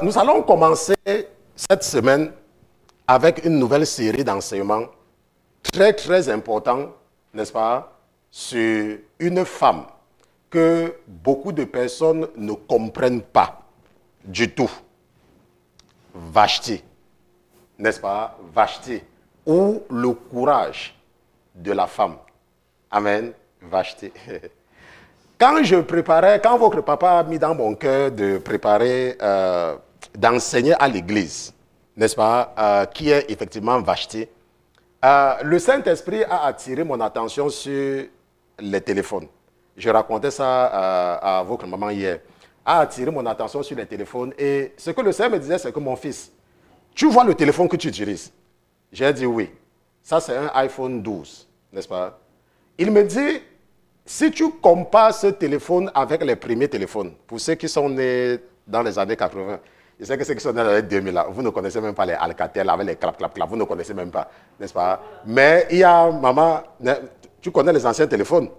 Nous allons commencer cette semaine avec une nouvelle série d'enseignements très importants, n'est-ce pas, sur une femme que beaucoup de personnes ne comprennent pas du tout. Vashti, n'est-ce pas, Vashti, ou le courage de la femme. Amen, Vashti. Quand votre papa a mis dans mon cœur de préparer, d'enseigner à l'église, n'est-ce pas, qui est effectivement Vashti, le Saint-Esprit a attiré mon attention sur les téléphones. Je racontais ça à votre maman hier. A attiré mon attention sur les téléphones. Et ce que le Seigneur me disait, c'est que mon fils, tu vois le téléphone que tu utilises? J'ai dit oui. Ça, c'est un iPhone 12, n'est-ce pas? Il me dit, si tu compares ce téléphone avec les premiers téléphones, pour ceux qui sont nés dans les années 80, je sais que ceux qui sont nés dans les années 2000, là, vous ne connaissez même pas les Alcatel avec les clap, vous ne connaissez même pas, n'est-ce pas? Mais il y a, maman, tu connais les anciens téléphones?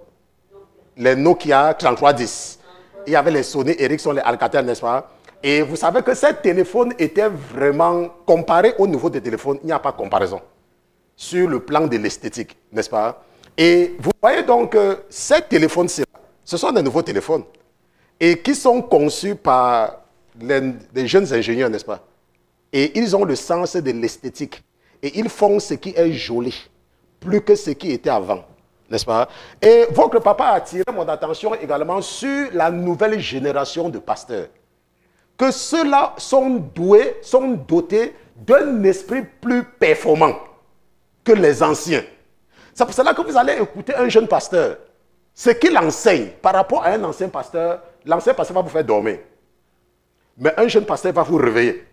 Les Nokia 3310. Il y avait les Sony Ericsson, les Alcatel, n'est-ce pas? Et vous savez que ces téléphones étaient vraiment, comparés au niveau des téléphones, il n'y a pas de comparaison. Sur le plan de l'esthétique, n'est-ce pas? Et vous voyez donc que ces téléphones-ci, ce sont des nouveaux téléphones et qui sont conçus par les jeunes ingénieurs, n'est-ce pas? Et ils ont le sens de l'esthétique et ils font ce qui est joli, plus que ce qui était avant, n'est-ce pas? Et votre papa a attiré mon attention également sur la nouvelle génération de pasteurs. Que ceux-là sont dotés d'un esprit plus performant que les anciens. C'est pour cela que vous allez écouter un jeune pasteur. Ce qu'il enseigne par rapport à un ancien pasteur, l'ancien pasteur va vous faire dormir. Mais un jeune pasteur va vous réveiller.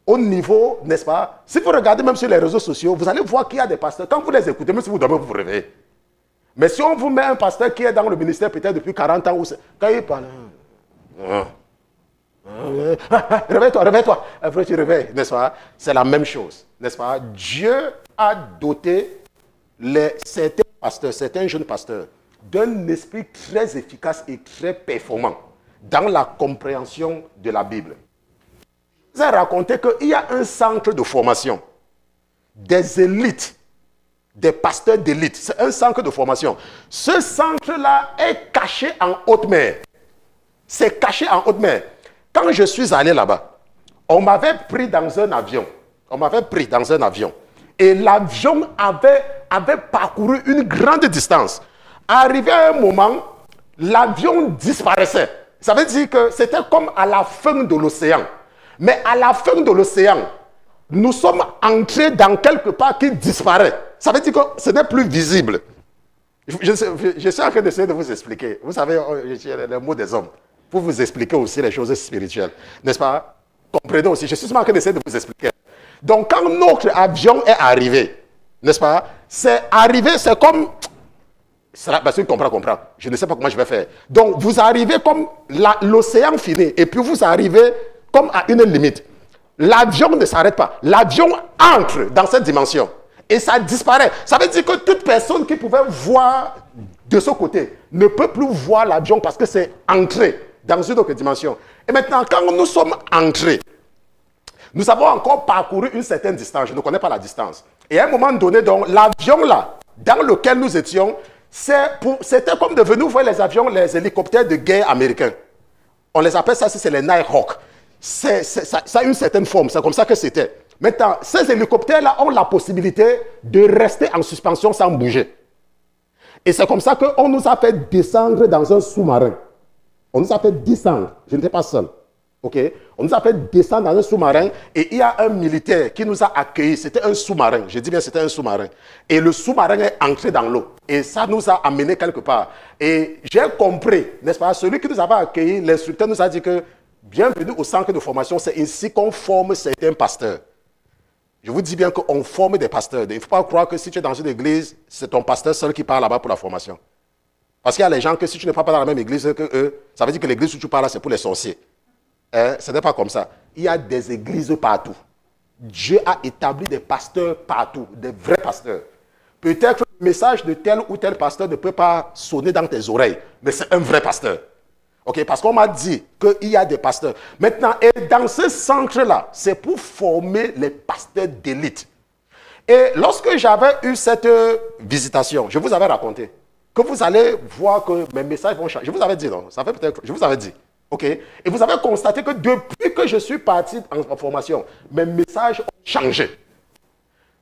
Au niveau, n'est-ce pas? Si vous regardez même sur les réseaux sociaux, vous allez voir qu'il y a des pasteurs. Quand vous les écoutez, même si vous dormez, vous vous réveillez. Mais si on vous met un pasteur qui est dans le ministère peut-être depuis 40 ans, quand il parle... réveille-toi, après tu réveilles, n'est-ce pas? C'est la même chose, n'est-ce pas? Dieu a doté certains pasteurs, certains jeunes pasteurs, d'un esprit très efficace et très performant dans la compréhension de la Bible. Je vous ai raconté qu'il y a un centre de formation des élites, des pasteurs d'élite. C'est un centre de formation. Ce centre-là est caché en haute mer. C'est caché en haute mer. Quand je suis allé là-bas, on m'avait pris dans un avion. Et l'avion avait parcouru une grande distance. Arrivé à un moment, l'avion disparaissait. Ça veut dire que c'était comme à la fin de l'océan. Mais à la fin de l'océan, nous sommes entrés dans quelque part qui disparaît. Ça veut dire que ce n'est plus visible. Je suis en train d'essayer de vous expliquer. Vous savez, le mot des hommes. Pour vous expliquer aussi les choses spirituelles. N'est-ce pas? Comprenez aussi. Je suis en train d'essayer de vous expliquer. Donc, quand notre avion est arrivé, n'est-ce pas? C'est arrivé, c'est comme... Parce que comprends. Je ne sais pas comment je vais faire. Donc, vous arrivez comme l'océan fini. Et puis, vous arrivez comme à une limite. L'avion ne s'arrête pas. L'avion entre dans cette dimension. Et ça disparaît. Ça veut dire que toute personne qui pouvait voir de ce côté ne peut plus voir l'avion parce que c'est entré dans une autre dimension. Et maintenant, quand nous sommes entrés, nous avons encore parcouru une certaine distance. Je ne connais pas la distance. Et à un moment donné, donc, l'avion là, dans lequel nous étions, c'était comme devenu, vous voyez les avions, les hélicoptères de guerre américains. On les appelle ça, c'est les Nighthawk. Ça a une certaine forme, c'est comme ça que c'était. Maintenant, ces hélicoptères-là ont la possibilité de rester en suspension sans bouger. Et c'est comme ça qu'on nous a fait descendre dans un sous-marin. On nous a fait descendre. Je n'étais pas seul. OK? On nous a fait descendre dans un sous-marin et il y a un militaire qui nous a accueillis. C'était un sous-marin. Je dis bien c'était un sous-marin. Et le sous-marin est entré dans l'eau. Et ça nous a amenés quelque part. Et j'ai compris, n'est-ce pas? Celui qui nous avait accueillis, l'instructeur nous a dit que bienvenue au centre de formation, c'est ici qu'on forme certains pasteurs. Je vous dis bien qu'on forme des pasteurs. Il ne faut pas croire que si tu es dans une église, c'est ton pasteur seul qui part là-bas pour la formation. Parce qu'il y a les gens que si tu ne pars pas dans la même église que eux, ça veut dire que l'église où tu pars là, c'est pour les sorciers. Ce n'est pas comme ça. Il y a des églises partout. Dieu a établi des pasteurs partout, des vrais pasteurs. Peut-être que le message de tel ou tel pasteur ne peut pas sonner dans tes oreilles, mais c'est un vrai pasteur. Okay? Parce qu'on m'a dit qu'il y a des pasteurs. Maintenant, et dans ce centre-là, c'est pour former les pasteurs d'élite. Et lorsque j'avais eu cette visitation, je vous avais raconté que vous allez voir que mes messages vont changer. Je vous avais dit, non? Ça fait peut-être, je vous avais dit. OK? Et vous avez constaté que depuis que je suis parti en formation, mes messages ont changé.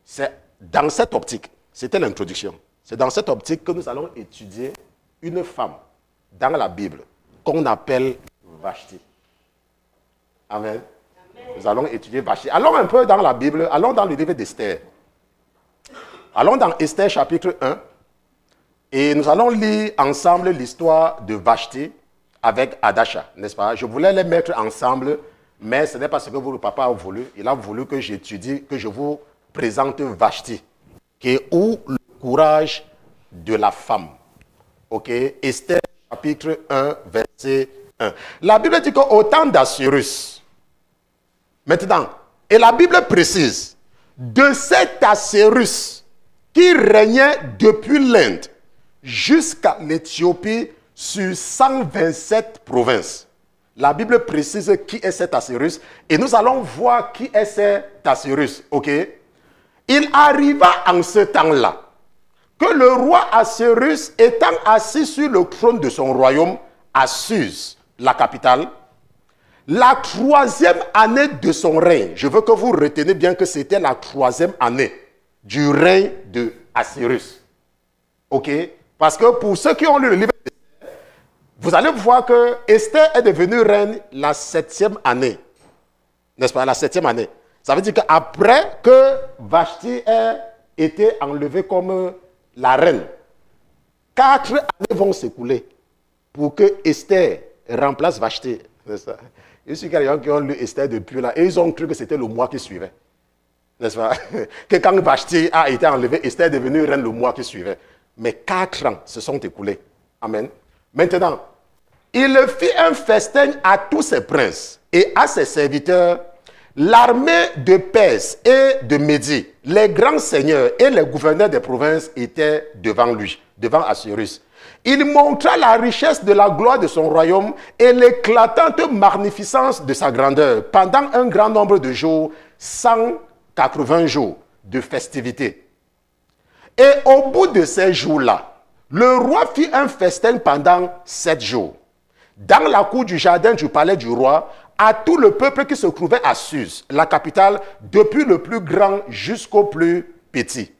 C'est dans cette optique, c'était l'introduction, c'est dans cette optique que nous allons étudier une femme dans la Bible qu'on appelle Vashti. Amen. Amen. Nous allons étudier Vashti. Allons un peu dans la Bible, allons dans le livre d'Esther. Allons dans Esther chapitre 1 et nous allons lire ensemble l'histoire de Vashti avec Hadasha, n'est-ce pas? Je voulais les mettre ensemble, mais ce n'est pas ce que votre papa a voulu. Il a voulu que j'étudie, que je vous présente Vashti, qui est où le courage de la femme. OK? Esther chapitre 1, verset 1. La Bible dit qu'au temps d'Assyrus, maintenant, et la Bible précise, de cet Assyrus qui régnait depuis l'Inde jusqu'à l'Éthiopie, sur 127 provinces. La Bible précise qui est cet Assyrus et nous allons voir qui est cet Assyrus. OK? Il arriva en ce temps-là que le roi Assyrus, étant assis sur le trône de son royaume à Suse, la capitale, la 3e année de son règne, je veux que vous reteniez bien que c'était la 3e année du règne de Assyrus. OK? Parce que pour ceux qui ont lu le livre, vous allez voir que Esther est devenue reine la 7e année. N'est-ce pas? La 7e année. Ça veut dire qu'après que Vashti ait été enlevée comme la reine, 4 années vont s'écouler pour que Esther remplace Vashti. N'est-ce pas? Je suis qu'il y a des gens qui ont lu Esther depuis là et ils ont cru que c'était le mois qui suivait. N'est-ce pas? Que quand Vashti a été enlevée, Esther est devenue reine le mois qui suivait. Mais 4 ans se sont écoulés. Amen. Maintenant, il fit un festin à tous ses princes et à ses serviteurs, l'armée de Perse et de Médie, les grands seigneurs et les gouverneurs des provinces étaient devant lui, devant Assyrus. Il montra la richesse de la gloire de son royaume et l'éclatante magnificence de sa grandeur pendant un grand nombre de jours, 180 jours de festivités. Et au bout de ces jours-là, le roi fit un festin pendant 7 jours. Dans la cour du jardin du palais du roi, à tout le peuple qui se trouvait à Suse, la capitale, depuis le plus grand jusqu'au plus petit.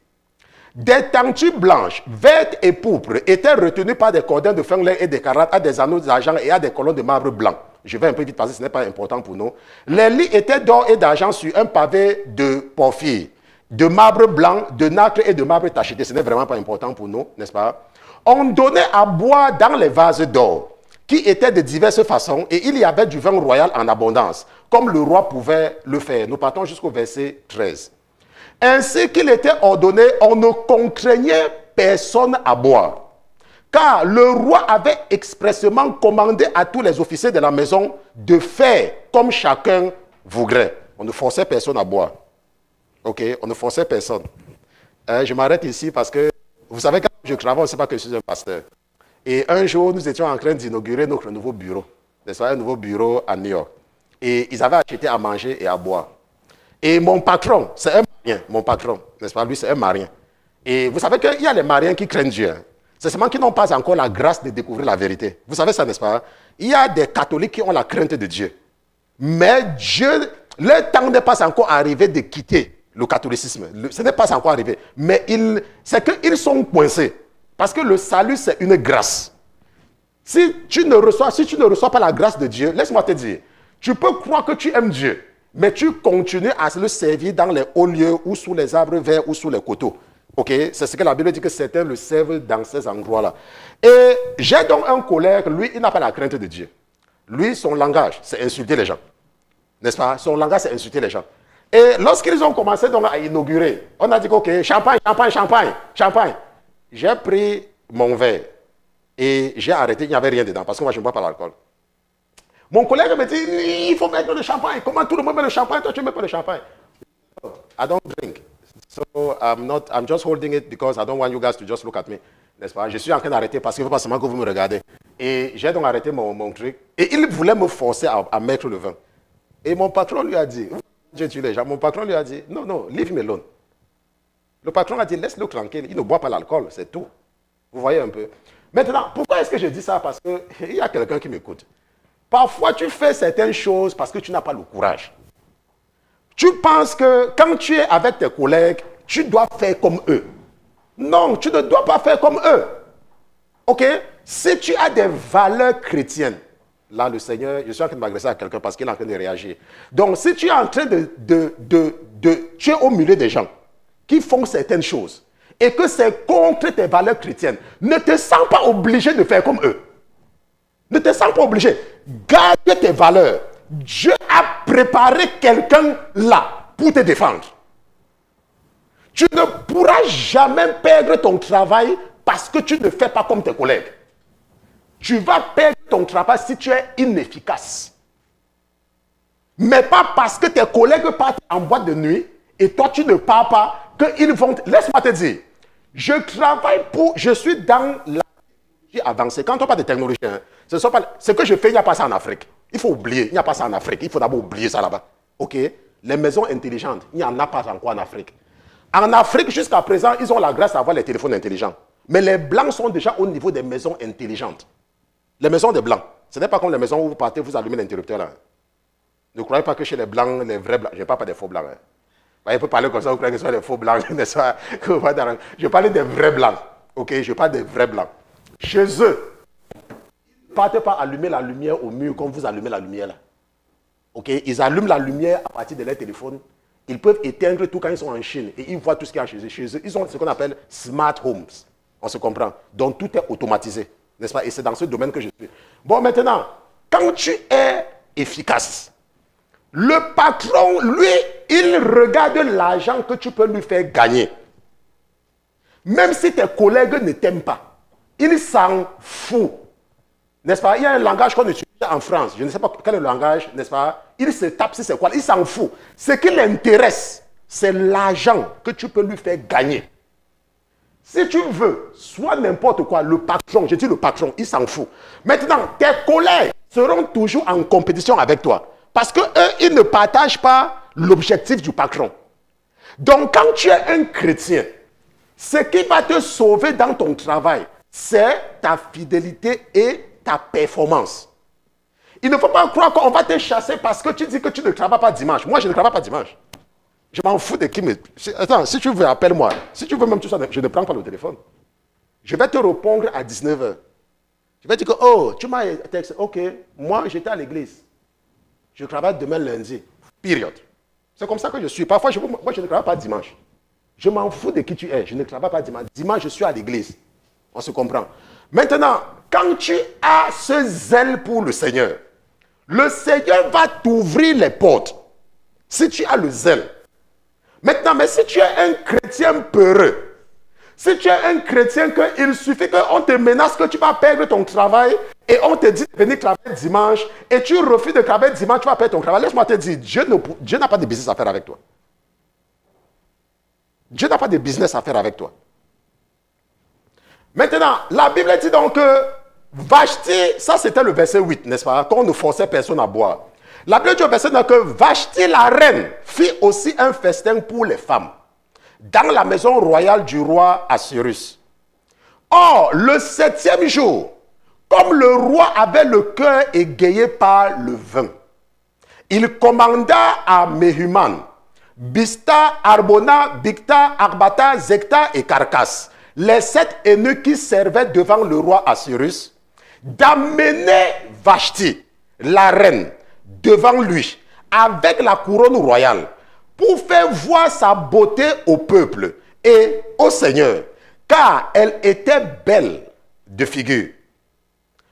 Des tentures blanches, vertes et pourpres étaient retenues par des cordons de fin lin et des carates à des anneaux d'argent et à des colonnes de marbre blanc. Je vais un peu vite parce que ce n'est pas important pour nous. Les lits étaient d'or et d'argent sur un pavé de porphyre, de marbre blanc, de nacre et de marbre tacheté. Ce n'est vraiment pas important pour nous, n'est-ce pas? On donnait à boire dans les vases d'or, qui étaient de diverses façons, et il y avait du vin royal en abondance, comme le roi pouvait le faire. Nous partons jusqu'au verset 13. Ainsi qu'il était ordonné, on ne contraignait personne à boire, car le roi avait expressément commandé à tous les officiers de la maison de faire comme chacun voudrait. On ne forçait personne à boire. OK? On ne forçait personne. Je m'arrête ici parce que, vous savez, quand je travaille, on ne sait pas que je suis un pasteur. Et un jour, nous étions en train d'inaugurer notre nouveau bureau. C'est un nouveau bureau à New York. Et ils avaient acheté à manger et à boire. Et mon patron, c'est un marien, mon patron, n'est-ce pas? Lui, c'est un marien. Et vous savez qu'il y a les mariens qui craignent Dieu. Hein? C'est seulement qu'ils n'ont pas encore la grâce de découvrir la vérité. Vous savez ça, n'est-ce pas? Il y a des catholiques qui ont la crainte de Dieu. Mais Dieu, leur temps n'est pas encore arrivé de quitter le catholicisme. Ce n'est pas encore arrivé. Mais c'est qu'ils sont coincés. Parce que le salut, c'est une grâce. Si tu ne reçois pas la grâce de Dieu, laisse-moi te dire, tu peux croire que tu aimes Dieu, mais tu continues à le servir dans les hauts lieux ou sous les arbres verts ou sous les coteaux. Ok, c'est ce que la Bible dit que certains le servent dans ces endroits-là. Et j'ai donc un collègue, lui, il n'a pas la crainte de Dieu. Lui, son langage, c'est insulter les gens. N'est-ce pas? Son langage, c'est insulter les gens. Et lorsqu'ils ont commencé donc à inaugurer, on a dit ok, champagne, champagne, champagne, champagne. J'ai pris mon verre et j'ai arrêté, il n'y avait rien dedans parce que moi je ne bois pas l'alcool. Mon collègue me dit, il faut mettre le champagne. Comment tout le monde met le champagne? Toi, tu ne mets pas le champagne. I don't drink. So I'm just holding it because I don't want you guys to just look at me. N'est-ce pas? Je suis en train d'arrêter parce qu'il ne faut pas seulement que vous me regardez. Et j'ai donc arrêté mon truc. Et il voulait me forcer à mettre le vin. Et mon patron lui a dit, j'ai tué les gens. Mon patron lui a dit, non, non, leave me alone. Le patron a dit, laisse-le tranquille. Il ne boit pas l'alcool, c'est tout. Vous voyez un peu. Maintenant, pourquoi est-ce que je dis ça? Parce qu'il y a quelqu'un qui m'écoute. Parfois, tu fais certaines choses parce que tu n'as pas le courage. Tu penses que quand tu es avec tes collègues, tu dois faire comme eux. Non, tu ne dois pas faire comme eux. Ok? Si tu as des valeurs chrétiennes, là, le Seigneur, je suis en train de m'agresser à quelqu'un parce qu'il est en train de réagir. Donc, si tu es en train tu es au milieu des gens qui font certaines choses et que c'est contre tes valeurs chrétiennes, ne te sens pas obligé de faire comme eux. Ne te sens pas obligé. Garde tes valeurs. Dieu a préparé quelqu'un là pour te défendre. Tu ne pourras jamais perdre ton travail parce que tu ne fais pas comme tes collègues. Tu vas perdre ton travail si tu es inefficace. Mais pas parce que tes collègues partent en boîte de nuit et toi tu ne pars pas, qu'ils vont... Laisse-moi te dire, je suis dans la technologie avancée. Quand on parle de technologie, hein, ce que je fais, il n'y a pas ça en Afrique. Il faut oublier, il n'y a pas ça en Afrique. Il faut d'abord oublier ça là-bas. Ok? Les maisons intelligentes, il n'y en a pas encore en Afrique. En Afrique, jusqu'à présent, ils ont la grâce d'avoir les téléphones intelligents. Mais les Blancs sont déjà au niveau des maisons intelligentes. Les maisons des Blancs. Ce n'est pas comme les maisons où vous partez, vous allumez l'interrupteur là. Ne croyez pas que chez les Blancs, les vrais Blancs, je ne parle pas des faux Blancs. Hein. Bah, il peut parler comme ça, vous croyez que ce sont les faux Blancs. Je parle des vrais Blancs. Ok? Je parle des vrais Blancs. Chez eux, ne partez pas allumer la lumière au mur comme vous allumez la lumière là. Ok? Ils allument la lumière à partir de leur téléphone. Ils peuvent éteindre tout quand ils sont en Chine et ils voient tout ce qu'il y a chez eux. Chez eux, ils ont ce qu'on appelle smart homes. On se comprend. Donc tout est automatisé. N'est-ce pas? Et c'est dans ce domaine que je suis. Bon, maintenant, quand tu es efficace, le patron, lui, il regarde l'argent que tu peux lui faire gagner. Même si tes collègues ne t'aiment pas, il s'en fout. N'est-ce pas? Il y a un langage qu'on utilise en France. Je ne sais pas quel est le langage, n'est-ce pas? Il se tape si c'est quoi. Il s'en fout. Ce qui l'intéresse, c'est l'argent que tu peux lui faire gagner. Si tu veux, soit n'importe quoi, le patron, je dis le patron, il s'en fout. Maintenant, tes collègues seront toujours en compétition avec toi. Parce qu'eux, ils ne partagent pas l'objectif du patron. Donc, quand tu es un chrétien, ce qui va te sauver dans ton travail, c'est ta fidélité et ta performance. Il ne faut pas croire qu'on va te chasser parce que tu dis que tu ne travailles pas dimanche. Moi, je ne travaille pas dimanche. Je m'en fous de qui me... Attends, si tu veux, appelle-moi. Si tu veux même tout ça, je ne prends pas le téléphone. Je vais te répondre à 19h. Je vais dire que, oh, tu m'as texté. Ok, moi, j'étais à l'église. Je travaille demain lundi. Période. C'est comme ça que je suis. Parfois, moi, je ne travaille pas dimanche. Je m'en fous de qui tu es. Je ne travaille pas dimanche. Dimanche, je suis à l'église. On se comprend. Maintenant, quand tu as ce zèle pour le Seigneur va t'ouvrir les portes. Si tu as le zèle. Maintenant, mais si tu es un chrétien peureux, si tu es un chrétien qu'il suffit qu'on te menace que tu vas perdre ton travail et on te dit de venir travailler dimanche et tu refuses de travailler dimanche, tu vas perdre ton travail. Laisse-moi te dire, Dieu n'a pas de business à faire avec toi. Dieu n'a pas de business à faire avec toi. Maintenant, la Bible dit donc que Vashti, ça c'était le verset 8, n'est-ce pas? Qu'on ne forçait personne à boire. La Bible dit au verset 9 que Vashti la reine fit aussi un festin pour les femmes dans la maison royale du roi Assuérus. Or, le 7e jour, comme le roi avait le cœur égayé par le vin, Il commanda à Mehuman, Bista, Arbona, Bicta, Arbata, Zecta et Carcasse, les 7 eunuques qui servaient devant le roi Assuérus, d'amener Vashti, la reine, devant lui, avec la couronne royale, pour faire voir sa beauté au peuple et au Seigneur, car elle était belle de figure.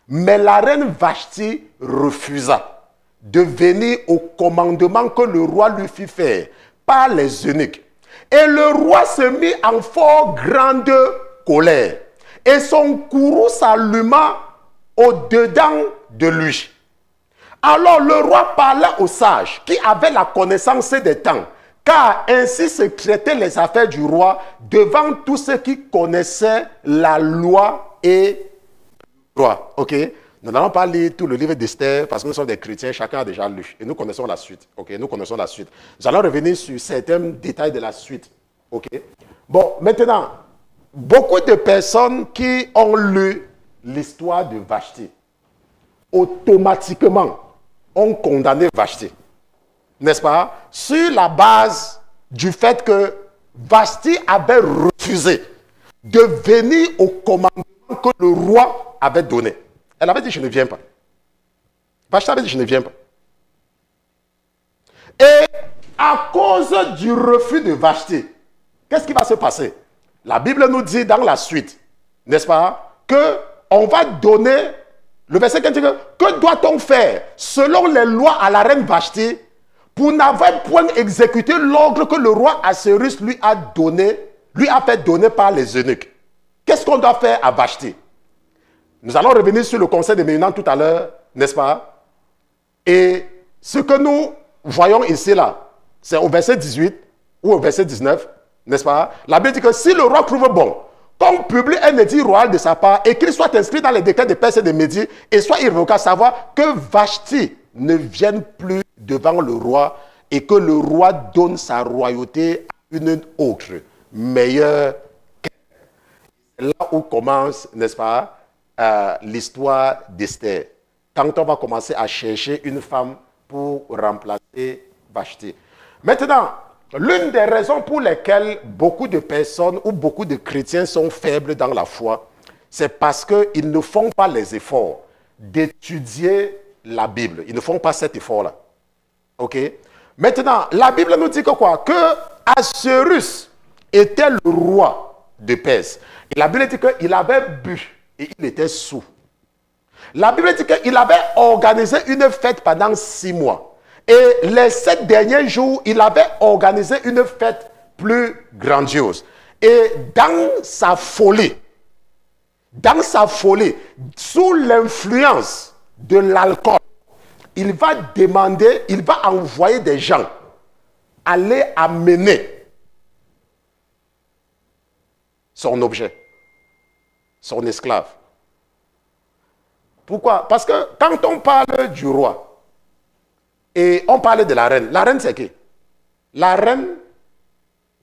Mais la reine Vashti refusa de venir au commandement que le roi lui fit faire par les eunuques. Et le roi se mit en fort grande colère, et son courroux s'alluma au-dedans de lui. Alors le roi parla aux sages qui avaient la connaissance des temps, car ainsi se traitaient les affaires du roi devant tous ceux qui connaissaient la loi et le roi. Ok? Nous n'allons pas lire tout le livre d'Esther parce que nous sommes des chrétiens, chacun a déjà lu et nous connaissons la suite. Ok? Nous connaissons la suite. Nous allons revenir sur certains détails de la suite. Ok? Bon, maintenant, beaucoup de personnes qui ont lu l'histoire de Vashti, automatiquement, ont condamné Vashti. N'est-ce pas? Sur la base du fait que Vashti avait refusé de venir au commandement que le roi avait donné. Elle avait dit, je ne viens pas. Vashti avait dit, je ne viens pas. Et à cause du refus de Vashti, qu'est-ce qui va se passer? La Bible nous dit dans la suite, n'est-ce pas, qu'on va donner, le verset 15 dit que doit-on faire selon les lois à la reine Vashti pour n'avoir point exécuté l'ordre que le roi Assuérus lui a fait donner par les eunuques? Qu'est-ce qu'on doit faire à Vashti? Nous allons revenir sur le conseil de Mehuman tout à l'heure, n'est-ce pas? Et ce que nous voyons ici là, c'est au verset 18 ou au verset 19, n'est-ce pas? La Bible dit que si le roi trouve bon qu'on publie un édit royal de sa part et qu'il soit inscrit dans les décrets de Perse et de Médie et soit irrévocable, savoir que Vashti ne vienne plus devant le roi et que le roi donne sa royauté à une autre, meilleure qu'elle. C'est là où commence, n'est-ce pas, l'histoire d'Esther. Quand on va commencer à chercher une femme pour remplacer Vashti. Maintenant, l'une des raisons pour lesquelles beaucoup de personnes ou beaucoup de chrétiens sont faibles dans la foi, c'est parce qu'ils ne font pas les efforts d'étudier la Bible. Ils ne font pas cet effort-là. Ok? Maintenant, la Bible nous dit que quoi? Que Assuérus était le roi de Perse. Et la Bible dit qu'il avait bu et il était saoul. La Bible dit qu'il avait organisé une fête pendant 6 mois. Et les 7 derniers jours, il avait organisé une fête plus grandiose. Et dans sa folie, sous l'influence de l'alcool, il va demander, il va envoyer des gens aller amener son objet, son esclave. Pourquoi? Parce que quand on parle du roi et on parle de la reine c'est qui? La reine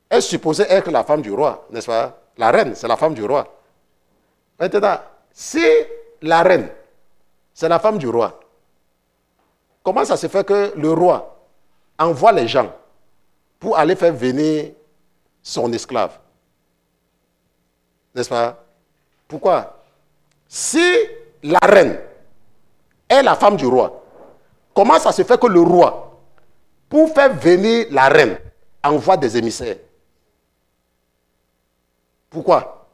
est supposée être la femme du roi, n'est-ce pas? La reine, c'est la femme du roi. Maintenant, si la reine, c'est la femme du roi, comment ça se fait que le roi envoie les gens pour aller faire venir son esclave? N'est-ce pas? Pourquoi? Si la reine est la femme du roi, comment ça se fait que le roi, pour faire venir la reine, envoie des émissaires? Pourquoi?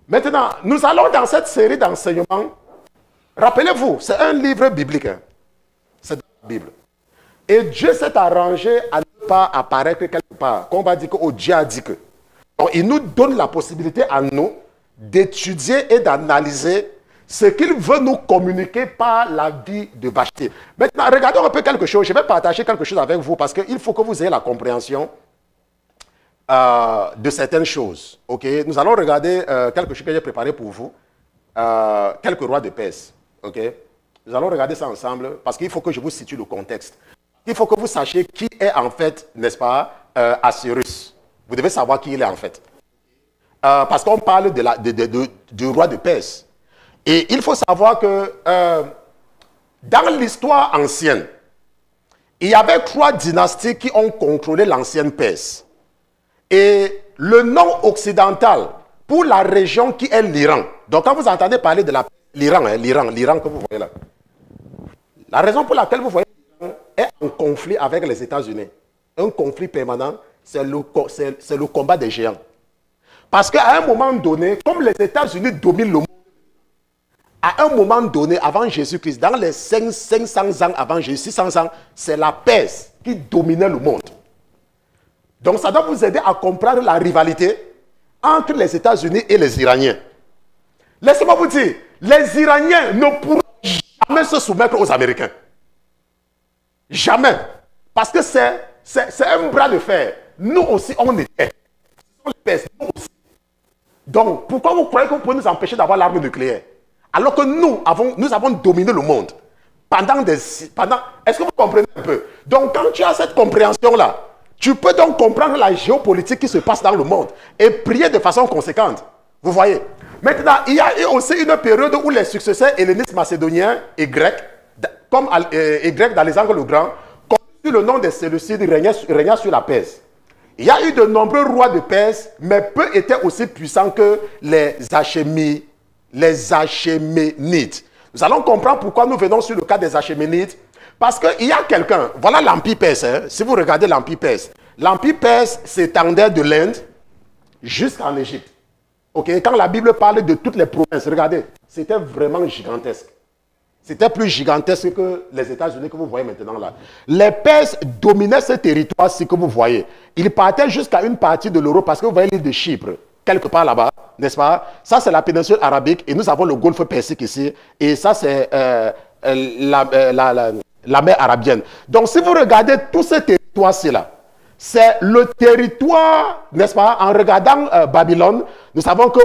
Maintenant, nous allons dans cette série d'enseignements. Rappelez-vous, c'est un livre biblique. Hein? C'est dans la Bible. Et Dieu s'est arrangé à ne pas apparaître quelque part. Qu'on va dire que Dieu a dit que. Donc, il nous donne la possibilité à nous d'étudier et d'analyser ce qu'il veut nous communiquer par la vie de Vashti. Maintenant, regardons un peu quelque chose. Je vais partager quelque chose avec vous parce qu'il faut que vous ayez la compréhension de certaines choses. Ok? Nous allons regarder quelque chose que j'ai préparé pour vous. Quelques rois de Perse. Ok? Nous allons regarder ça ensemble parce qu'il faut que je vous situe le contexte. Il faut que vous sachiez qui est en fait, n'est-ce pas, Assuérus. Vous devez savoir qui il est en fait. Parce qu'on parle du roi de Perse. Et il faut savoir que dans l'histoire ancienne, il y avait 3 dynasties qui ont contrôlé l'ancienne Perse. Et le nom occidental pour la région qui est l'Iran. Donc quand vous entendez parler de l'Iran, l'Iran que vous voyez là. La raison pour laquelle vous voyez l'Iran est en conflit avec les États-Unis. Un conflit permanent, c'est le combat des géants. Parce qu'à un moment donné, comme les États-Unis dominent le monde, à un moment donné, avant Jésus-Christ, dans les 500 ans avant Jésus, 600 ans, c'est la Perse qui dominait le monde. Donc ça doit vous aider à comprendre la rivalité entre les États-Unis et les Iraniens. Laissez-moi vous dire, les Iraniens ne pourront jamais se soumettre aux Américains. Jamais. Parce que c'est un bras de fer. Nous aussi, on était. Ce sont les Perses, nous aussi. Donc, pourquoi vous croyez que vous pouvez nous empêcher d'avoir l'arme nucléaire? Alors que nous avons dominé le monde. Est-ce que vous comprenez un peu? Donc, quand tu as cette compréhension-là, tu peux donc comprendre la géopolitique qui se passe dans le monde et prier de façon conséquente. Vous voyez? Maintenant, il y a eu aussi une période où les successeurs hellénistes macédoniens et grecs, comme d'Alexandre le Grand, sous le nom des Séleucides, régnaient sur la Perse. Il y a eu de nombreux rois de Perse, mais peu étaient aussi puissants que les Achéménides. Nous allons comprendre pourquoi nous venons sur le cas des Achéménides. Parce qu'il y a quelqu'un, voilà l'Empire perse, hein, si vous regardez l'Empire perse s'étendait de l'Inde jusqu'en Égypte. Okay? Quand la Bible parle de toutes les provinces, regardez, c'était vraiment gigantesque. C'était plus gigantesque que les États-Unis que vous voyez maintenant là. Les Perses dominaient ce territoire-ci que vous voyez. Ils partaient jusqu'à une partie de l'Europe parce que vous voyez l'île de Chypre, quelque part là-bas, n'est-ce pas? Ça, c'est la péninsule arabique et nous avons le golfe Persique ici. Et ça, c'est la mer arabienne. Donc, si vous regardez tout ce territoire-ci là, c'est le territoire, n'est-ce pas? En regardant Babylone, nous savons que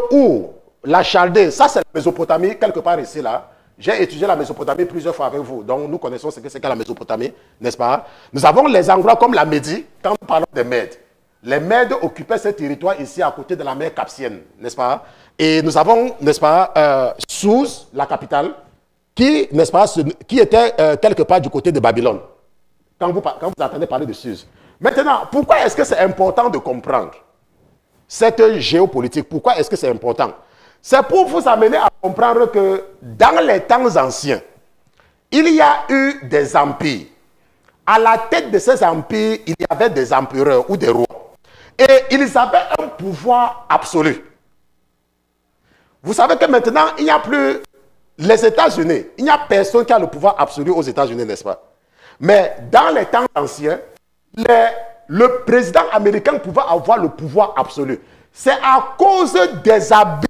la Chaldée, ça c'est la Mésopotamie, quelque part ici là. J'ai étudié la Mésopotamie plusieurs fois avec vous, donc nous connaissons ce que c'est que la Mésopotamie, n'est-ce pas? Nous avons les endroits comme la Médie, quand nous parlons des Mèdes. Les Mèdes occupaient ce territoire ici à côté de la mer Capsienne, n'est-ce pas? Et nous avons, n'est-ce pas, Sousse, la capitale, qui, n'est-ce pas, qui était quelque part du côté de Babylone. Quand vous entendez parler de Suse. Maintenant, pourquoi est-ce que c'est important de comprendre cette géopolitique? Pourquoi est-ce que c'est important? C'est pour vous amener à comprendre que dans les temps anciens, il y a eu des empires. À la tête de ces empires, il y avait des empereurs ou des rois. Et ils avaient un pouvoir absolu. Vous savez que maintenant, il n'y a plus les États-Unis. Il n'y a personne qui a le pouvoir absolu aux États-Unis, n'est-ce pas? Mais dans les temps anciens, le président américain pouvait avoir le pouvoir absolu. C'est à cause des abus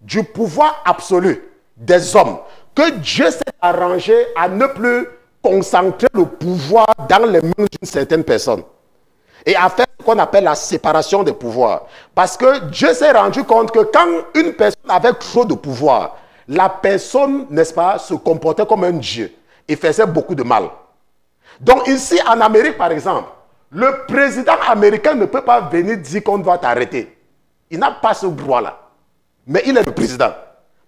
du pouvoir absolu des hommes que Dieu s'est arrangé à ne plus concentrer le pouvoir dans les mains d'une certaine personne et à faire ce qu'on appelle la séparation des pouvoirs. Parce que Dieu s'est rendu compte que quand une personne avait trop de pouvoir, la personne, n'est-ce pas, se comportait comme un dieu et faisait beaucoup de mal. Donc ici en Amérique par exemple, le président américain ne peut pas venir dire qu'on doit t'arrêter. Il n'a pas ce droit-là. Mais il est le président.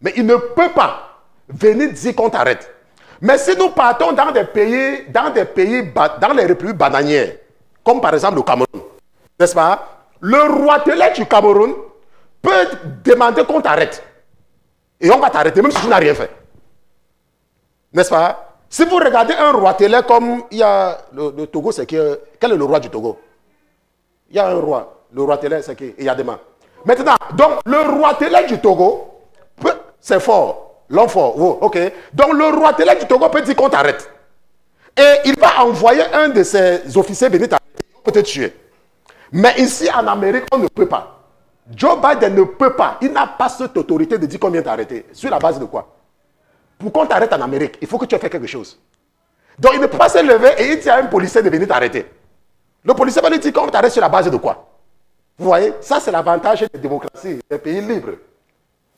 Mais il ne peut pas venir dire qu'on t'arrête. Mais si nous partons dans des pays, dans les républiques bananières, comme par exemple le Cameroun, n'est-ce pas? Le roitelet du Cameroun peut demander qu'on t'arrête. Et on va t'arrêter même si tu n'as rien fait. N'est-ce pas? Si vous regardez un roitelet comme il y a le Togo, c'est que... Quel est le roi du Togo? Il y a un roi. Le roitelet, c'est qui? Il y a des mains. Maintenant, donc le roitelet du Togo, c'est fort, l'homme fort, oh, ok. Donc le roitelet du Togo peut dire qu'on t'arrête. Et il va envoyer un de ses officiers venir t'arrêter, il peut te tuer. Mais ici en Amérique, on ne peut pas. Joe Biden ne peut pas, il n'a pas cette autorité de dire qu'on vient t'arrêter. Sur la base de quoi? Pour qu'on t'arrête en Amérique, il faut que tu aies fait quelque chose. Donc il ne peut pas se lever et il dit à un policier de venir t'arrêter. Le policier va lui dire qu'on t'arrête sur la base de quoi? Vous voyez, ça c'est l'avantage des démocraties, des pays libres.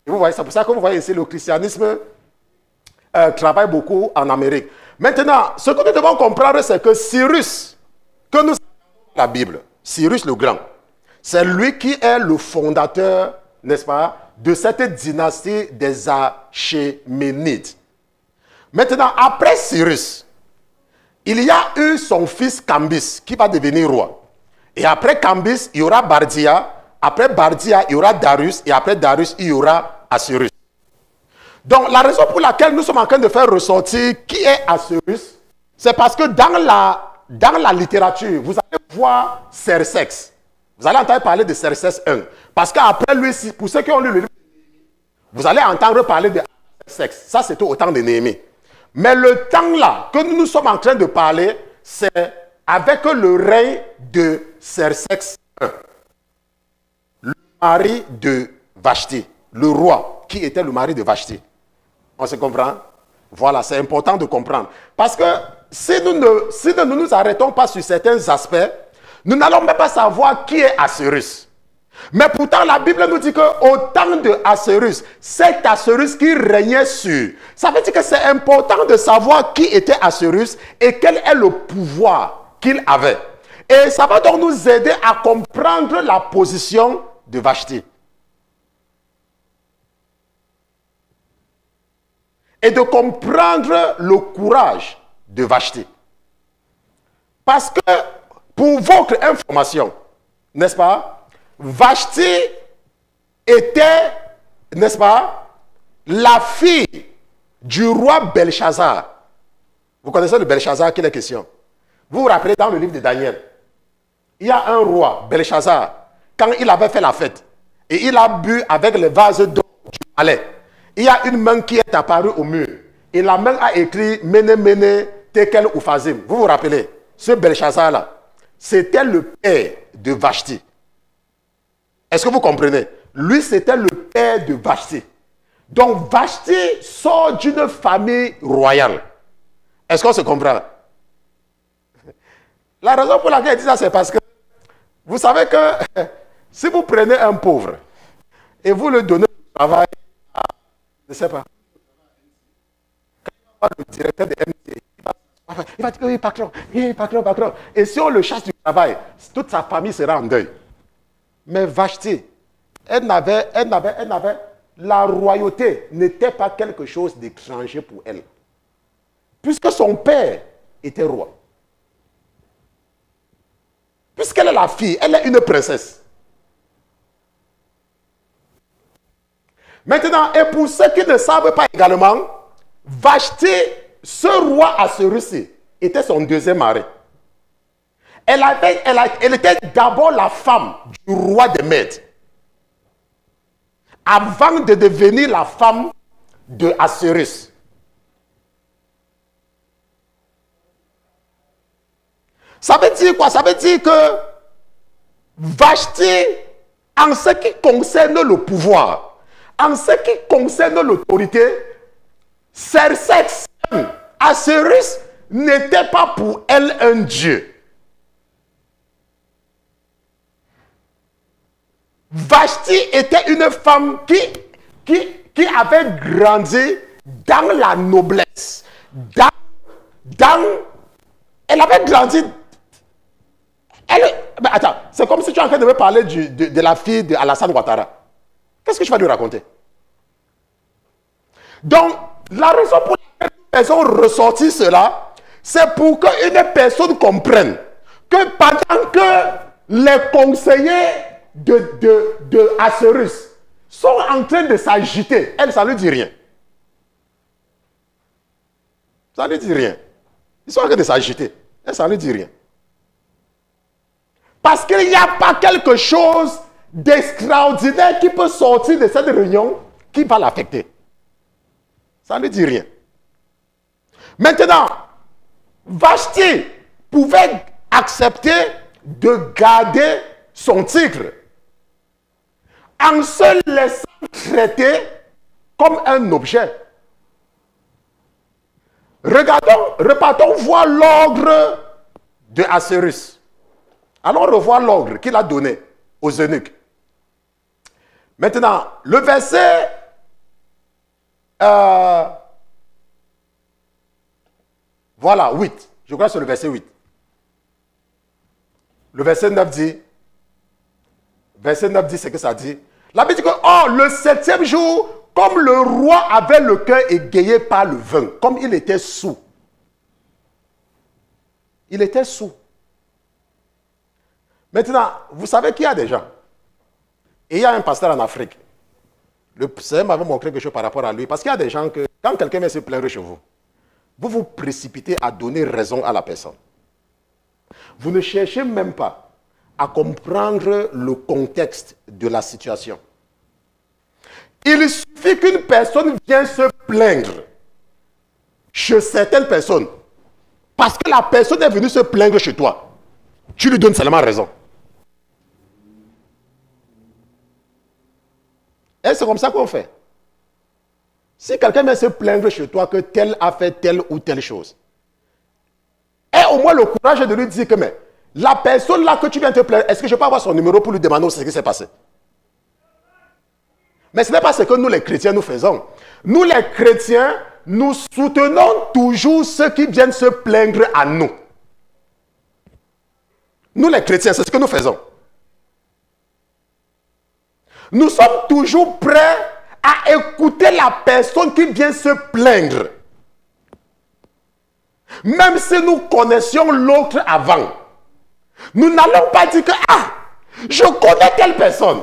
Et vous voyez, c'est pour ça que vous voyez ici, le christianisme travaille beaucoup en Amérique. Maintenant, ce que nous devons comprendre, c'est que Cyrus, que nous avons dans la Bible, Cyrus le Grand, c'est lui qui est le fondateur, n'est-ce pas, de cette dynastie des Achéménides. Maintenant, après Cyrus, il y a eu son fils Cambis qui va devenir roi. Et après Cambis, il y aura Bardia. Après Bardia, il y aura Darius. Et après Darius, il y aura Assyrus. Donc, la raison pour laquelle nous sommes en train de faire ressortir qui est Assyrus, c'est parce que dans la littérature, vous allez voir Xerxès. Vous allez entendre parler de Xerxès 1. Parce qu'après lui, pour ceux qui ont lu le livre, vous allez entendre parler de Xerxès. Ça, c'était au temps de Néhémie. Mais le temps là que nous sommes en train de parler, c'est avec le règne de Xerxès I, le mari de Vashti, le roi qui était le mari de Vashti. On se comprend? Voilà, c'est important de comprendre. Parce que si nous ne nous arrêtons pas sur certains aspects, nous n'allons même pas savoir qui est Assyrus. Mais pourtant, la Bible nous dit qu'au temps de Assyrus, c'est Assyrus qui régnait sur. Ça veut dire que c'est important de savoir qui était Assyrus et quel est le pouvoir qu'il avait. Et ça va donc nous aider à comprendre la position de Vashti. Et de comprendre le courage de Vashti. Parce que, pour votre information, n'est-ce pas, Vashti était, n'est-ce pas, la fille du roi Belshazzar. Vous connaissez le Belshazzar qui est la question. Vous vous rappelez dans le livre de Daniel, il y a un roi, Belshazzar, quand il avait fait la fête, et il a bu avec les vases d'or du palais, il y a une main qui est apparue au mur. Et la main a écrit Mene Mene Tekel Ufazim. Vous vous rappelez? Ce Belshazzar-là, c'était le père de Vashti. Est-ce que vous comprenez? Lui, c'était le père de Vashti. Donc, Vashti sort d'une famille royale. Est-ce qu'on se comprend? La raison pour laquelle il dit ça, c'est parce que vous savez que si vous prenez un pauvre et vous le donnez au travail, je ne sais pas. Quand il va voir le directeur de MTA, il va dire oui, patron. Et si on le chasse du travail, toute sa famille sera en deuil. Mais Vashti, la royauté n'était pas quelque chose d'étranger pour elle. Puisque son père était roi. Puisqu'elle est la fille, elle est une princesse. Maintenant, et pour ceux qui ne savent pas également, Vashti, ce roi Assyrus, était son deuxième mari. Elle était d'abord la femme du roi des Mèdes, avant de devenir la femme de Assyrus. Ça veut dire quoi? Ça veut dire que Vashti, en ce qui concerne le pouvoir, en ce qui concerne l'autorité, Xerxès, Assyrus, n'était pas pour elle un dieu. Vashti était une femme qui avait grandi dans la noblesse. Elle avait grandi. Attends, c'est comme si tu es en train de me parler de la fille d'Alassane Ouattara. Qu'est-ce que je vais lui raconter? Donc, la raison pour laquelle nous faisons ressortir cela, c'est pour qu'une personne comprenne que pendant que les conseillers de Assyrus sont en train de s'agiter, elle, ça ne lui dit rien. Ça ne lui dit rien. Ils sont en train de s'agiter. Elle, ça ne lui dit rien. Parce qu'il n'y a pas quelque chose d'extraordinaire qui peut sortir de cette réunion qui va l'affecter. Ça ne dit rien. Maintenant, Vashti pouvait accepter de garder son titre en se laissant traiter comme un objet. Repartons voir l'ordre de Assyrus. Allons revoir l'ordre qu'il a donné aux eunuques. Maintenant, le verset voilà, 8. Je crois que c'est le verset 8. Le verset 9 dit, c'est que ça dit. La Bible dit que, oh, le 7e jour, comme le roi avait le cœur égayé par le vin, comme il était saoul. Il était sourd. Maintenant, vous savez qu'il y a des gens. Et il y a un pasteur en Afrique. Le Seigneur m'avait montré quelque chose par rapport à lui. Parce qu'il y a des gens que, quand quelqu'un vient se plaindre chez vous, vous vous précipitez à donner raison à la personne. Vous ne cherchez même pas à comprendre le contexte de la situation. Il suffit qu'une personne vienne se plaindre chez certaines personnes. Parce que la personne est venue se plaindre chez toi. Tu lui donnes seulement raison. Et c'est comme ça qu'on fait. Si quelqu'un vient se plaindre chez toi que tel a fait telle ou telle chose, et au moins le courage de lui dire que mais, la personne là que tu viens te plaindre, est-ce que je peux avoir son numéro pour lui demander ce qui s'est passé? Mais ce n'est pas ce que nous les chrétiens nous faisons. Nous les chrétiens, nous soutenons toujours ceux qui viennent se plaindre à nous. Nous les chrétiens, c'est ce que nous faisons. Nous sommes toujours prêts à écouter la personne qui vient se plaindre. Même si nous connaissions l'autre avant. Nous n'allons pas dire que, ah, je connais telle personne.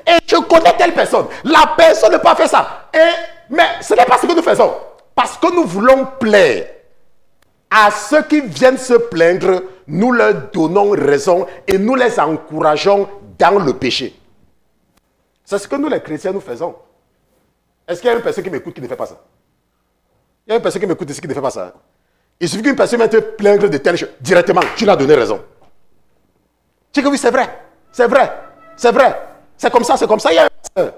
Et je connais telle personne. La personne ne peut pas faire ça. Mais ce n'est pas ce que nous faisons. Parce que nous voulons plaire à ceux qui viennent se plaindre, nous leur donnons raison et nous les encourageons dans le péché. C'est ce que nous les chrétiens nous faisons. Est-ce qu'il y a une personne qui m'écoute qui ne fait pas ça? Il y a une personne qui m'écoute ici qui ne fait pas ça. Il suffit qu'une personne vienne te plaindre de telle chose. Directement, tu lui as donné raison. Tu dis que oui, c'est vrai. C'est vrai. C'est vrai. C'est comme ça, c'est comme ça. Il y a un pasteur.